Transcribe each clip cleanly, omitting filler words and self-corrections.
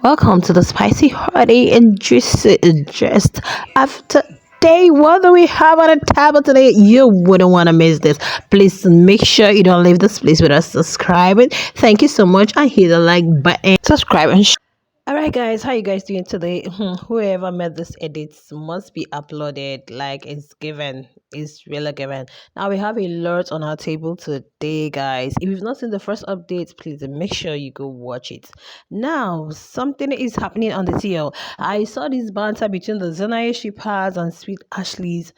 Welcome to the spicy, hearty, and juicy just after day. What do we have on the table today? You wouldn't want to miss this. Please make sure you don't leave this place without subscribing. Thank you so much. And hit the like button, subscribe, and all right, guys, how you guys doing today? Whoever made this edit must be uploaded. Like it's given, it's really given. Now we have a lot on our table today, guys. If you've not seen the first update, please make sure you go watch it. Now something is happening on the TL. I saw this banter between the Zeenaye shippers and Sweet Ashley's.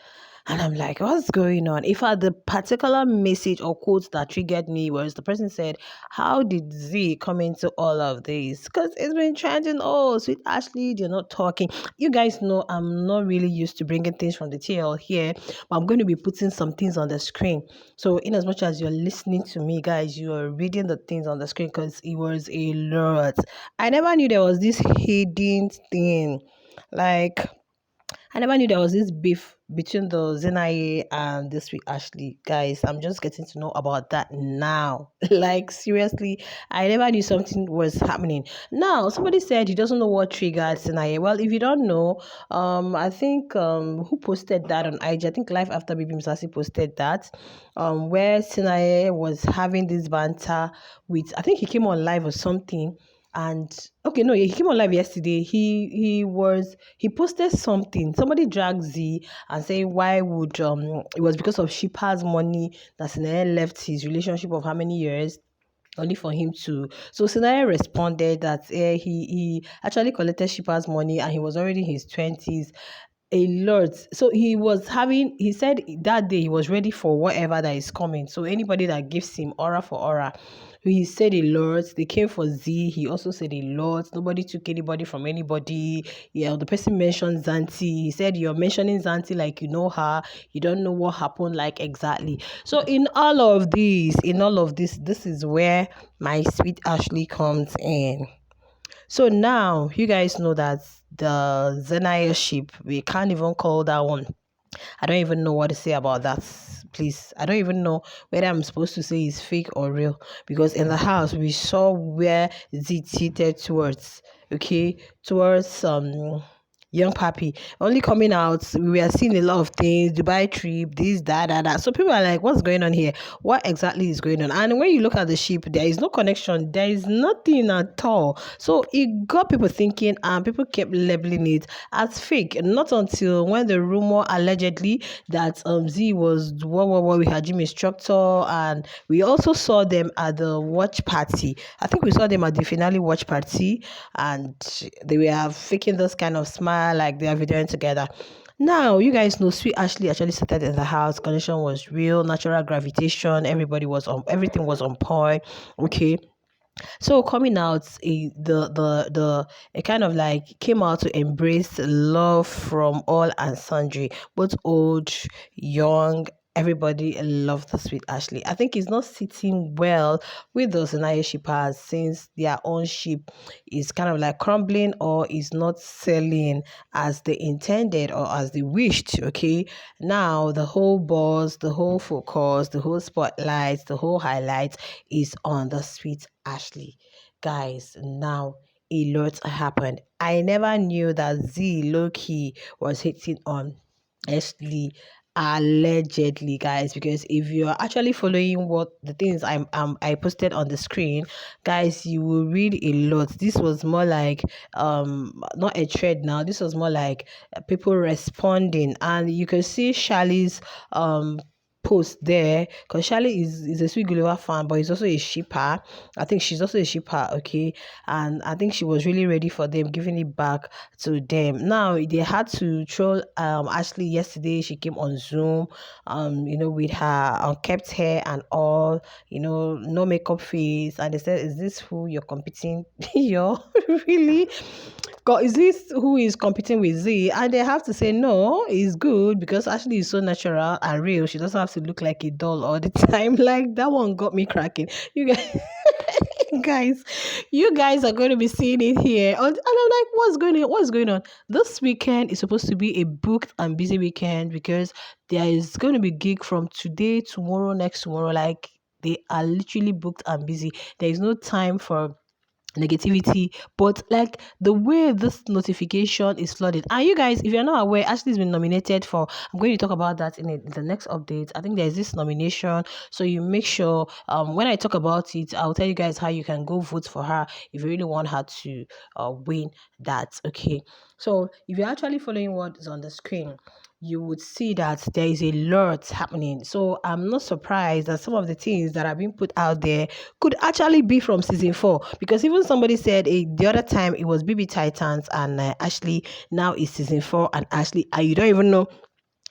And I'm like, what's going on? If I the particular message or quote that triggered me was the person said, how did Z come into all of this? Because it's been trending. Oh, Sweet Ashley, you're not talking. You guys know I'm not really used to bringing things from the TL here, but I'm going to be putting some things on the screen. So, in as much as you're listening to me, guys, you are reading the things on the screen because it was a lot. I never knew there was this hidden thing. Like, I never knew there was this beef between the Zeenaye and this with Ashley. Guys, I'm just getting to know about that now. Like, seriously, I never knew something was happening. Now, somebody said he doesn't know what triggered Zeenaye. Well, if you don't know, I think who posted that on IG? I think Life After Baby Msasi posted that, where Zeenaye was having this banter with, I think he came on live or something, and okay, no, he came on live yesterday. He posted something. Somebody dragged Z and say why would it was because of Shippa's money that Sinaya left his relationship of how many years only for him to. So Sinaya responded that he actually collected Shippa's money and he was already in his 20s. A lot. So he said that day he was ready for whatever that is coming. So anybody that gives him aura for aura, he said a lot. They came for Z. He also said a lot. Nobody took anybody from anybody. Yeah, the person mentioned Zanti. He said, you're mentioning Zanti like you know her. You don't know what happened like exactly. So in all of this, this is where my sweet Ashley comes in. So now you guys know that the Zeenaye ship, we can't even call that one. I don't even know what to say about that. Please, I don't even know whether I'm supposed to say it's fake or real because in the house we saw where Z cheated towards, okay, towards young papi only coming out. We are seeing a lot of things, Dubai trip, this, that. So people are like, what's going on here? What exactly is going on? And when you look at the ship, there is no connection, there is nothing at all. So it got people thinking, and people kept labeling it as fake. Not until when the rumor allegedly that Z was what we had gym instructor, and we also saw them at the watch party. I think we saw them at the finale watch party, and they were faking this kind of smile like they are videoing together. Now, you guys know Sweet Ashley actually started in the house. Connection was real, natural gravitation. Everything was on point. Okay, so coming out, it kind of like came out to embrace love from all and sundry, both old, young. Everybody loved the sweet Ashley. I think it's not sitting well with those Naya shippers since their own ship is kind of like crumbling or is not selling as they intended or as they wished. Okay, now the whole buzz, the whole focus, the whole spotlight, the whole highlight is on the sweet Ashley. Guys, now a lot happened. I never knew that Z Loki was hitting on Ashley allegedly, guys, because if you're actually following what the things I posted on the screen, guys, you will read a lot. This was more like not a thread. Now this was more like people responding, and you can see Charlie's post there because Charlie is a Sweet Gulliver fan, but he's also a shipper. I think she's also a shipper, okay, and I think she was really ready for them, giving it back to them. Now they had to troll Ashley yesterday. She came on Zoom, with her unkept hair and all, no makeup face, and they said, "Is this who you're competing? You're really." God, is this who is competing with Z? And they have to say no, it's good because Ashley is so natural and real. She doesn't have to look like a doll all the time. Like that one got me cracking. You guys, guys, you guys are going to be seeing it here. And I'm like, what's going on? What's going on? This weekend is supposed to be a booked and busy weekend because there is going to be gig from today, tomorrow, next tomorrow. Like they are literally booked and busy. There is no time for negativity, but like the way this notification is flooded. And you guys, if you're not aware, Ashley's been nominated for, I'm going to talk about that in the next update. I think there's this nomination, so you make sure when I talk about it, I'll tell you guys how you can go vote for her if you really want her to win that. Okay, so if you're actually following what is on the screen, you would see that there is a lot happening. So I'm not surprised that some of the things that are being put out there could actually be from season 4, because even somebody said the other time it was BB Titans and Ashley. Now it's season 4 and Ashley, and you don't even know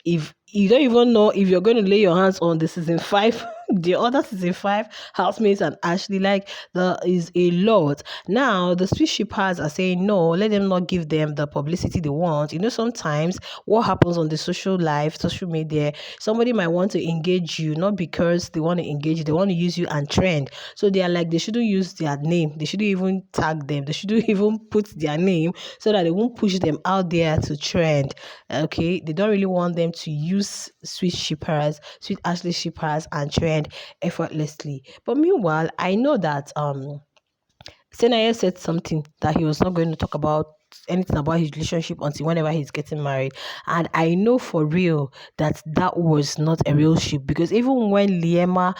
if you're going to lay your hands on the season 5 the other season 5 housemates and Ashley. Like, there is a lot. Now the sweet shippers are saying no, let them not give them the publicity they want. Sometimes what happens on the social media, somebody might want to engage you, not because they want to engage you, they want to use you and trend. So they are like, they shouldn't use their name, they shouldn't even tag them, they shouldn't even put their name, so that they won't push them out there to trend. Okay, they don't really want them to use sweet Ashley shippers and trend effortlessly. But meanwhile, I know that Zeenaye said something that he was not going to talk about anything about his relationship until whenever he's getting married. And I know for real that that was not a real ship, because even when Liema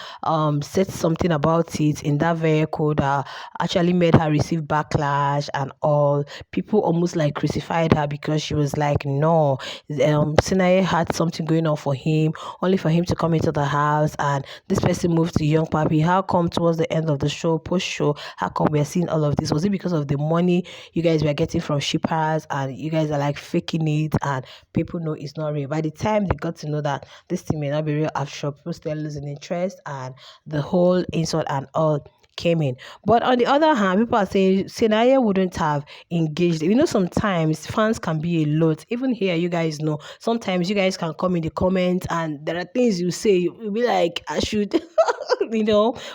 said something about it in that vehicle that actually made her receive backlash and all, people almost like crucified her, because she was like, no, Zeenaye had something going on for him, only for him to come into the house, and this person moved to young papi. How come towards the end of the show, post show, how come we're seeing all of this? Was it because of the money you guys were getting from shippers and you guys are like faking it and people know it's not real? By the time they got to know that this thing may not be real, after people still losing interest and the whole insult and all came in. But on the other hand, people are saying Zeenaye wouldn't have engaged. Sometimes fans can be a lot. Even here, you guys know, sometimes you guys can come in the comments and there are things you say, you'll be like, I should,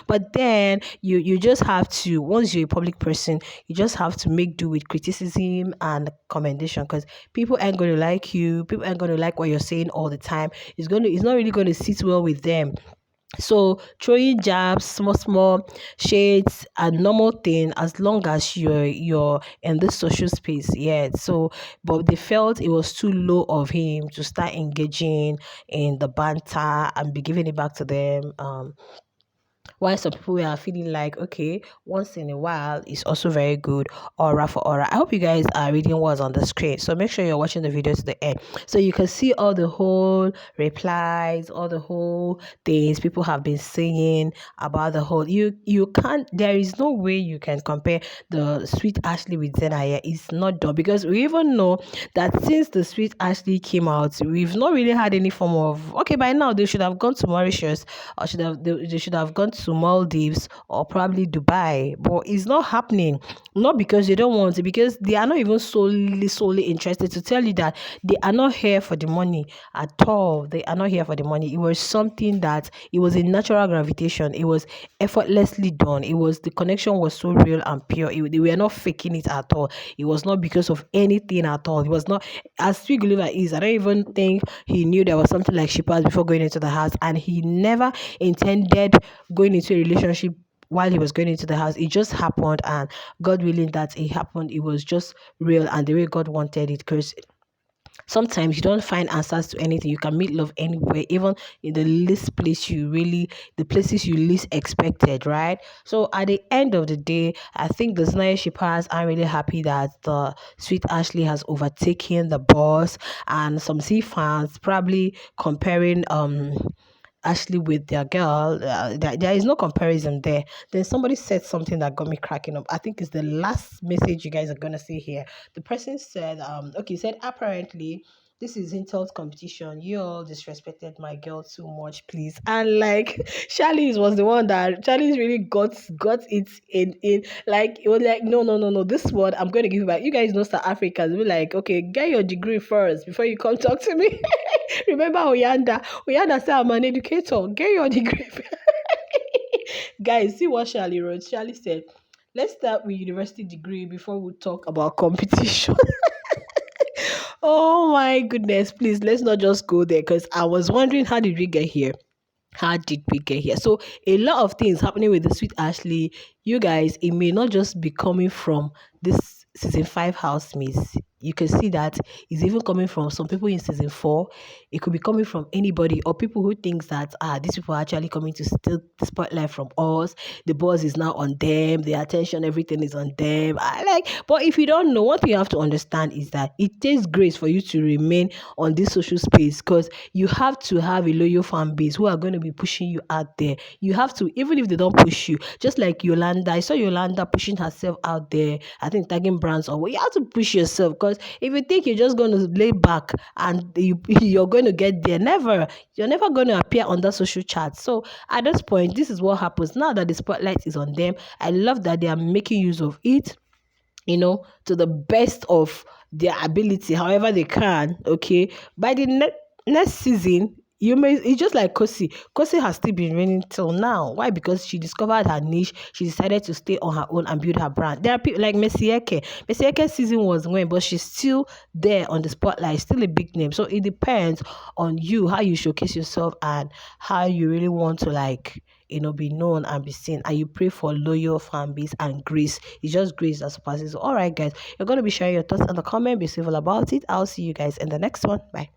but then you just have to, once you're a public person, you just have to make do with criticism and commendation, because people ain't going to like you, people ain't going to like what you're saying all the time. It's not really going to sit well with them. So throwing jabs, small shades, a normal thing as long as you're in this social space. Yeah. So, but they felt it was too low of him to start engaging in the banter and be giving it back to them. While some people are feeling like, okay, once in a while is also very good, aura for aura. I hope you guys are reading what's on the screen, so make sure you're watching the video to the end so you can see all the whole replies, all the whole things people have been saying about the whole. You can't, there is no way you can compare the sweet Ashley with Zeenaye. It's not done, because we even know that since the sweet Ashley came out, we've not really had any form of, okay, by now they should have gone to Mauritius, or they should have gone to Maldives or probably Dubai, but it's not happening. Not because they don't want it, because they are not even solely interested. To tell you that they are not here for the money at all. They are not here for the money. It was something that it was a natural gravitation. It was effortlessly done. It was, the connection was so real and pure. They were not faking it at all. It was not because of anything at all. It was not, as Sweet Gulliver is, I don't even think he knew there was something like shippers before going into the house, and he never intended going into a relationship while he was going into the house. It just happened, and God willing that it happened, it was just real and the way God wanted it. Because sometimes you don't find answers to anything. You can meet love anywhere, even in the least place the places you least expected, right? So at the end of the day, I think the Zeenaye shippers are really happy that the sweet Ashley has overtaken the boss, and some C fans probably comparing Ashley with their girl. There is no comparison there. Then somebody said something that got me cracking up. I think it's the last message you guys are gonna see here. The person said, okay, said apparently this is insult competition. You all disrespected my girl too much, please. And like Charlie's was the one that Charlie's really got it in like, it was like, no. This one I'm gonna give you back. You guys know South Africans be like, okay, get your degree first before you come talk to me. Remember Oyanda? Oyanda said I'm an educator. Get your degree. Guys, see what Charlie wrote. Charlie said, let's start with university degree before we talk about competition. Oh my goodness, please let's not just go there, because I was wondering how did we get here. How did we get here? So a lot of things happening with the sweet Ashley. You guys, it may not just be coming from this season 5 housemates. You can see that it's even coming from some people in season 4. It could be coming from anybody or people who thinks that these people are actually coming to steal the spotlight from us. The buzz is now on them, the attention, everything is on them. But if you don't know, what you have to understand is that it takes grace for you to remain on this social space, because you have to have a loyal fan base who are going to be pushing you out there. You have to, even if they don't push you, just like Yolanda. I saw Yolanda pushing herself out there, I think tagging brands, or you have to push yourself, because if you think you're just going to lay back and you're going to get there, never. You're never going to appear on that social chat. So at this point, this is what happens now that the spotlight is on them. I love that they are making use of it, to the best of their ability, however they can. Okay, by the next season, it's just like Kosi. Kosi has still been reigning till now. Why? Because she discovered her niche. She decided to stay on her own and build her brand. There are people like Messieke. Messieke's season was when, but she's still there on the spotlight, still a big name. So it depends on you, how you showcase yourself and how you really want to be known and be seen. And you pray for loyal fan base and grace. It's just grace that surpasses. All right, guys, you're going to be sharing your thoughts in the comment. Be civil about it. I'll see you guys in the next one. Bye.